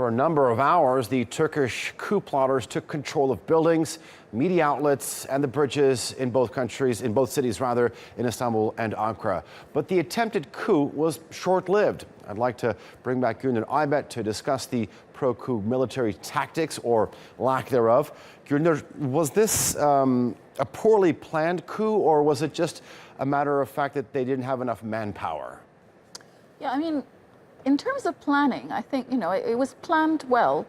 For a number of hours, the Turkish coup plotters took control of buildings, media outlets, and the bridges in both countries, in both cities rather, in Istanbul and Ankara. But the attempted coup was short-lived. I'd like to bring back Gulnur Aybet to discuss the pro-coup military tactics, or lack thereof. Gulnur, was this a poorly planned coup, or was it just a matter of fact that they didn't have enough manpower? Yeah, I mean, in terms of planning, I think, it was planned well,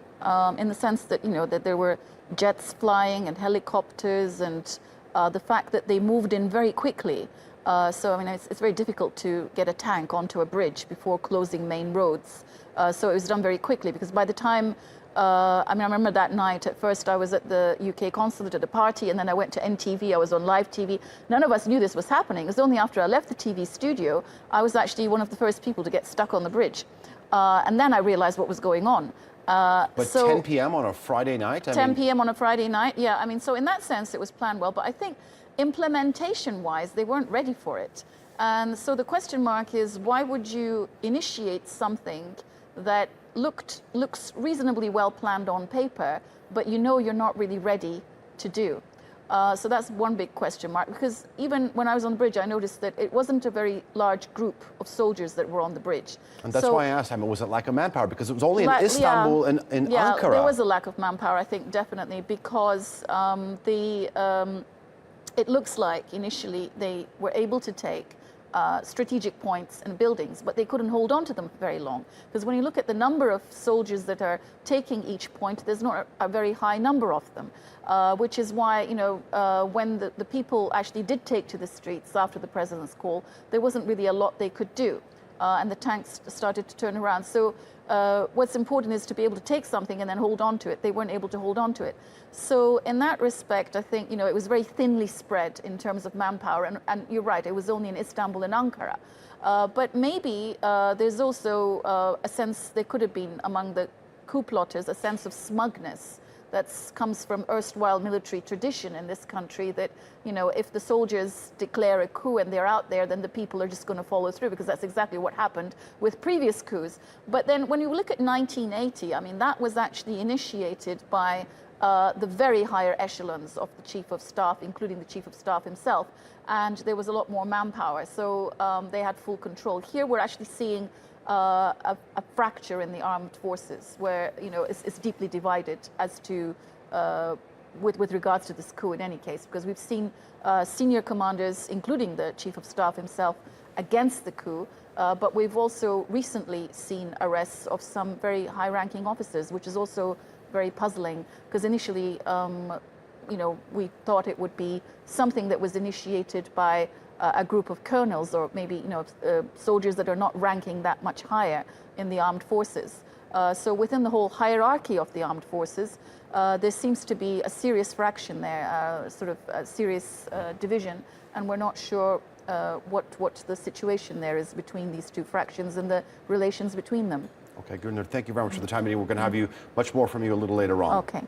in the sense that, that there were jets flying and helicopters, and the fact that they moved in very quickly. So, I mean, it's very difficult to get a tank onto a bridge before closing main roads. So it was done very quickly, because by the time, I remember that night, at first I was at the UK consulate at a party, and then I went to NTV, I was on live TV. None of us knew this was happening. It was only after I left the TV studio, I was actually one of the first people to get stuck on the bridge. And then I realized what was going on. But so 10 p.m. on a Friday night? 10 p.m. on a Friday night, yeah. I mean, so in that sense, it was planned well. But I think implementation-wise, they weren't ready for it. And so the question mark is, why would you initiate something that looks reasonably well planned on paper, but you're not really ready to do? So that's one big question mark, because even when I was on the bridge, I noticed that it wasn't a very large group of soldiers that were on the bridge. And that's why I asked, was it lack of manpower? Because it was only in Istanbul and in Ankara. There was a lack of manpower, I think, definitely, because it looks like initially they were able to take strategic points and buildings, but they couldn't hold on to them for very long. Because when you look at the number of soldiers that are taking each point, there's not a very high number of them, which is why, when the people actually did take to the streets after the president's call, there wasn't really a lot they could do. And the tanks started to turn around. So what's important is to be able to take something and then hold on to it. They weren't able to hold on to it. So in that respect, I think, it was very thinly spread in terms of manpower. And you're right, it was only in Istanbul and Ankara. But maybe there's also a sense, there could have been among the coup plotters, a sense of smugness that comes from erstwhile military tradition in this country, that, if the soldiers declare a coup and they're out there, then the people are just going to follow through, because that's exactly what happened with previous coups. But then when you look at 1980, I mean, that was actually initiated by the very higher echelons of the chief of staff, including the chief of staff himself, and there was a lot more manpower, so they had full control. Here we're actually seeing a fracture in the armed forces, where it's deeply divided as to with regards to this coup in any case, because we've seen senior commanders, including the chief of staff himself, against the coup, but we've also recently seen arrests of some very high-ranking officers, which is also very puzzling, because initially we thought it would be something that was initiated by a group of colonels, or maybe soldiers that are not ranking that much higher in the armed forces. So within the whole hierarchy of the armed forces, there seems to be a serious fraction there, sort of a serious division, and we're not sure what the situation there is between these two fractions and the relations between them. Okay, Gulnur, thank you very much for the time. We're going to have much more from you a little later on. Okay.